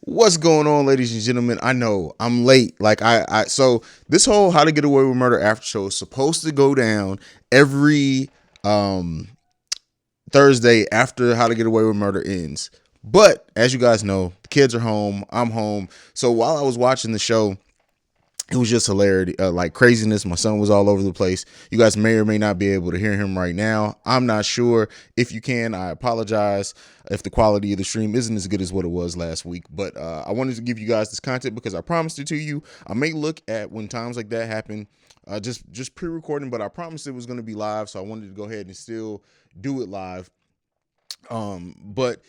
What's going on, ladies and gentlemen? I know I'm late. So this whole How to Get Away with Murder after show is supposed to go down every um Thursday after How to Get Away with Murder ends. But as you guys know, the kids are home. I'm home. So while I was watching the show, it was just hilarity, like craziness. My son was all over the place. You guys may or may not be able to hear him right now. I'm not sure. If you can, I apologize if the quality of the stream isn't as good as what it was last week. But I wanted to give you guys this content because I promised it to you. I may look at when times like that happen, just pre-recording, but I promised it was going to be live, so I wanted to go ahead and still do it live. But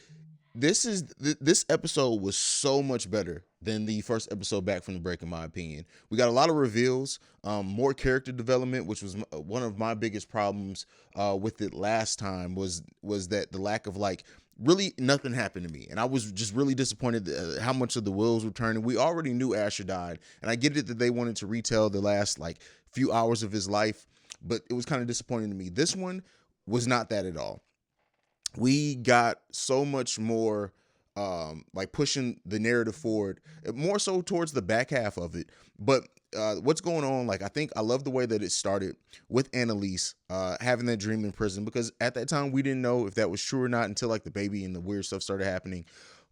this episode was so much better than the first episode back from the break, in my opinion. We got a lot of reveals, more character development, which was one of my biggest problems with it last time. Was that the lack of, like, really nothing happened to me, and I was just really disappointed how much of the wheels were turning. We already knew Asher died, and I get it that they wanted to retell the last, like, few hours of his life, but it was kind of disappointing to me. This one was not that at all. We got so much more, like, pushing the narrative forward, more so towards the back half of it. But what's going on, like, I think I love the way that it started with Annalise having that dream in prison, because at that time we didn't know if that was true or not until, like, the baby and the weird stuff started happening.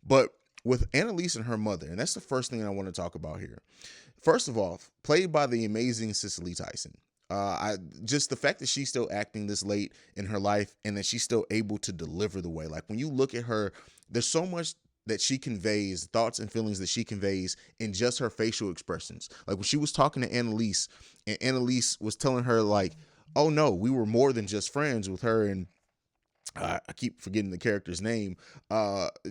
But with Annalise and her mother, and that's the first thing I want to talk about here. First of all, played by the amazing Cicely Tyson. I just the fact that she's still acting this late in her life and that she's still able to deliver the way. Like, when you look at her, there's so much that she conveys, thoughts and feelings that she conveys in just her facial expressions. Like, when she was talking to Annalise, and Annalise was telling her, like, "Oh no, we were more than just friends," with her and I keep forgetting the character's name.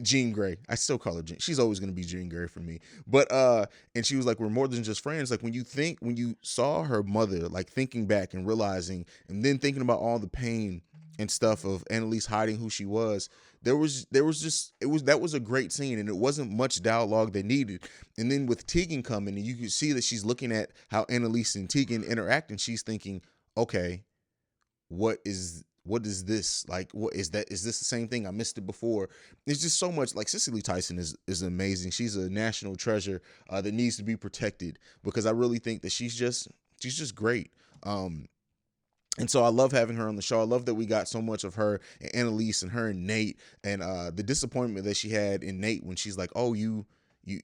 Jean Grey. I still call her Jean. She's always gonna be Jean Grey for me. But and she was like, "We're more than just friends." Like, when you saw her mother, like, thinking back and realizing, and then thinking about all the pain and stuff of Annalise hiding who she was, there was just it was that was a great scene, and it wasn't much dialogue they needed. And then with Tegan coming, and you could see that she's looking at how Annalise and Tegan interact, and she's thinking, "Okay, what is this, like, what is that, is this the same thing? I missed it before." There's just so much. Like, Cicely Tyson is amazing. She's a national treasure that needs to be protected, because I really think that she's just great. And so I love having her on the show. I love that we got so much of her and Annalise and her and Nate, and the disappointment that she had in Nate when she's like, "Oh, you,"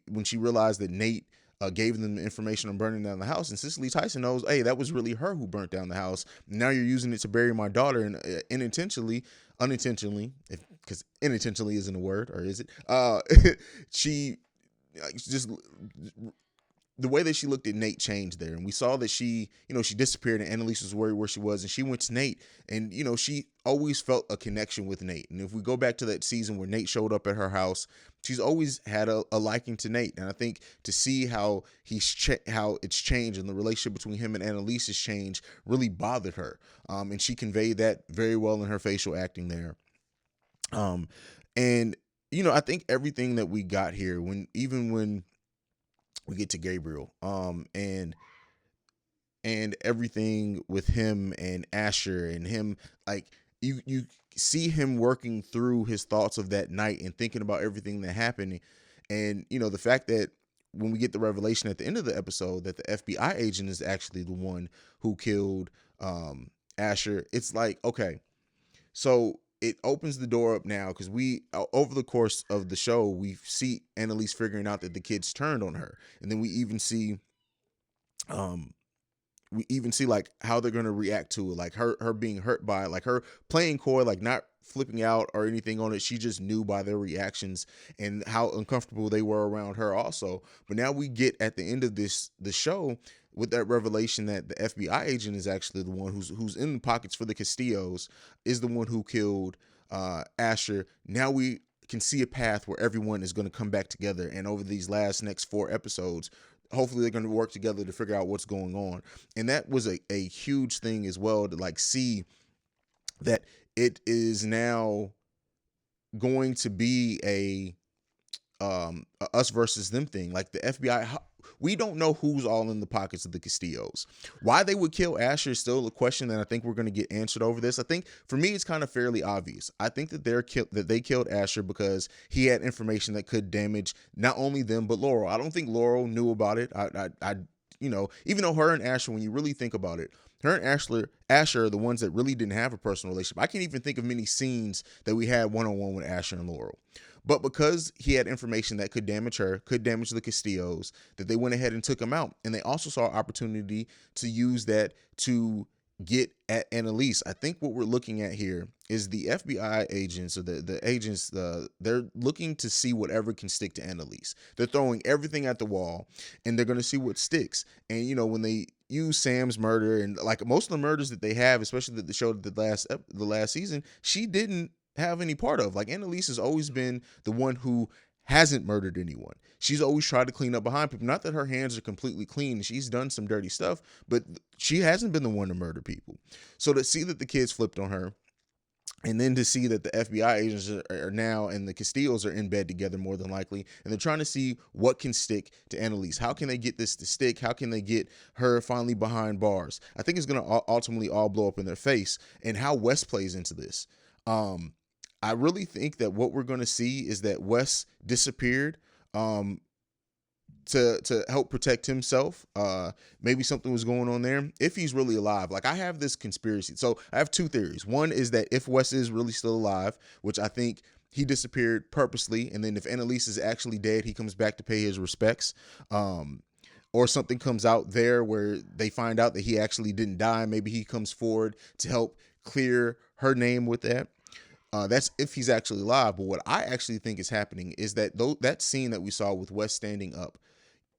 when she realized that Nate gave them the information on burning down the house, and Cicely Tyson knows, hey, that was really her who burnt down the house. Now you're using it to bury my daughter, and unintentionally, because unintentionally isn't a word, or is it? She just the way that she looked at Nate changed there. And we saw that she disappeared, and Annalise was worried where she was, and she went to Nate, and, she always felt a connection with Nate. And if we go back to that season where Nate showed up at her house, she's always had a liking to Nate. And I think to see how how it's changed, and the relationship between him and Annalise has changed, really bothered her. And she conveyed that very well in her facial acting there. And I think everything that we got here, when we get to Gabriel, and everything with him and Asher and him, like, you see him working through his thoughts of that night and thinking about everything that happened. And the fact that when we get the revelation at the end of the episode that the FBI agent is actually the one who killed Asher, it's like, okay, so it opens the door up now, because we over the course of the show we see Annalise figuring out that the kids turned on her, and then um we even see, like, how they're gonna react to it, like her being hurt by it, like her playing coy, like not flipping out or anything on it. She just knew by their reactions and how uncomfortable they were around her also. But now we get at the end of the show with that revelation that the FBI agent is actually the one who's in the pockets for the Castillos, is the one who killed Asher. Now we can see a path where everyone is going to come back together, and over these next 4 episodes, hopefully they're going to work together to figure out what's going on. And that was a huge thing as well, to, like, see that it is now going to be a us versus them thing. Like the FBI, we don't know who's all in the pockets of the Castillos. Why they would kill Asher is still a question that I think we're going to get answered over this. I think for me, it's kind of fairly obvious. I think that they killed Asher because he had information that could damage not only them but Laurel. I don't think Laurel knew about it. Even though her and Asher, when you really think about it, her and Asher are the ones that really didn't have a personal relationship. I can't even think of many scenes that we had one-on-one with Asher and Laurel. But because he had information that could damage her, could damage the Castillos, that they went ahead and took him out. And they also saw opportunity to use that to get at Annalise. I think what we're looking at here is the FBI agents, or the agents, they're looking to see whatever can stick to Annalise. They're throwing everything at the wall and they're going to see what sticks. And, when they use Sam's murder and like most of the murders that they have, especially that they showed the last season, she didn't have any part of. Like Annalise has always been the one who hasn't murdered anyone. She's always tried to clean up behind people. Not that her hands are completely clean. She's done some dirty stuff, but she hasn't been the one to murder people. So to see that the kids flipped on her, and then to see that the FBI agents are now and the Castillos are in bed together more than likely, and they're trying to see what can stick to Annalise. How can they get this to stick? How can they get her finally behind bars? I think it's going to ultimately all blow up in their face, and how Wes plays into this. I really think that what we're going to see is that Wes disappeared to help protect himself. Maybe something was going on there. If he's really alive, like I have this conspiracy. So I have two theories. One is that if Wes is really still alive, which I think he disappeared purposely, and then if Annalise is actually dead, he comes back to pay his respects. Or something comes out there where they find out that he actually didn't die. Maybe he comes forward to help clear her name with that. That's if he's actually alive. But what I actually think is happening is that that scene that we saw with Wes standing up,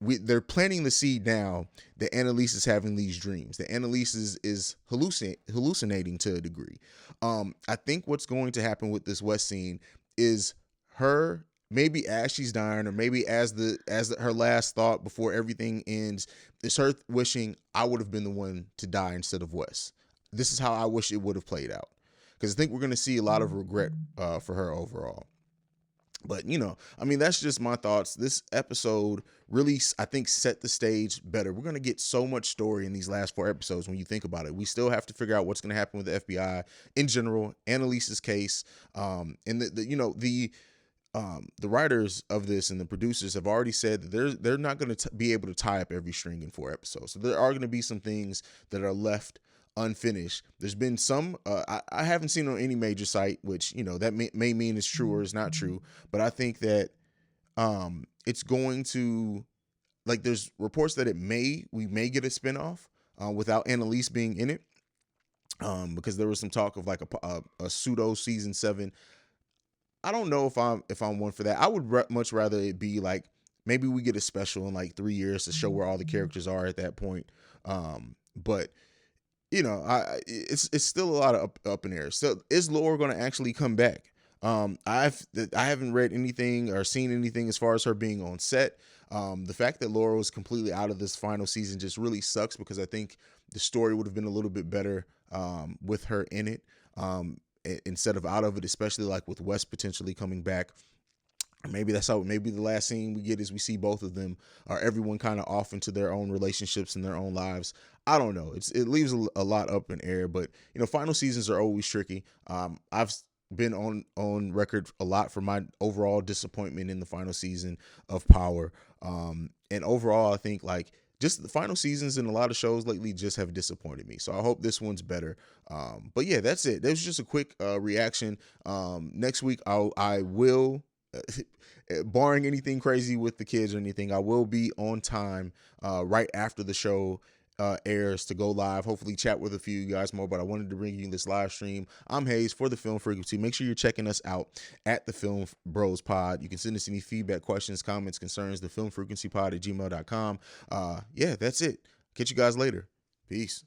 they're planting the seed now that Annalise is having these dreams, that Annalise is hallucinating to a degree. I think what's going to happen with this West scene is her, maybe as she's dying, or maybe as her last thought before everything ends, is her wishing, I would have been the one to die instead of Wes. This is how I wish it would have played out, because I think we're going to see a lot of regret for her overall. But, that's just my thoughts. This episode really, I think, set the stage better. We're going to get so much story in these last 4 episodes when you think about it. We still have to figure out what's going to happen with the FBI in general, Annalise's case, and the writers of this and the producers have already said that they're not going to be able to tie up every string in 4 episodes. So there are going to be some things that are left unfinished. There's been some I haven't seen on any major site, which that may mean it's true or it's not true, but I think that it's going to, like, there's reports that we may get a spinoff without Annalise being in it, because there was some talk of like a pseudo season 7. I don't know if I'm one for that. I would much rather it be like maybe we get a special in like 3 years to show where all the characters are at that point. But it's still a lot of up in air. So is Laura going to actually come back? I haven't read anything or seen anything as far as her being on set. The fact that Laura was completely out of this final season just really sucks, because I think the story would have been a little bit better with her in it, instead of out of it, especially like with Wes potentially coming back. Maybe maybe the last scene we get is we see both of them, or everyone kind of off into their own relationships and their own lives. I don't know. It leaves a lot up in air, but final seasons are always tricky. I've been on record a lot for my overall disappointment in the final season of Power. And overall, I think like just the final seasons in a lot of shows lately just have disappointed me. So I hope this one's better. But yeah, that's it. That was just a quick reaction. Next week I will, barring anything crazy with the kids or anything, I will be on time right after the show airs to go live, hopefully chat with a few of you guys more. But I wanted to bring you this live stream. I'm Hayes for the Film Frequency. Make sure you're checking us out at the Film Bros Pod. You can send us any feedback, questions, comments, concerns, the Film Frequency Pod at gmail.com. Yeah, that's it. Catch you guys later. Peace.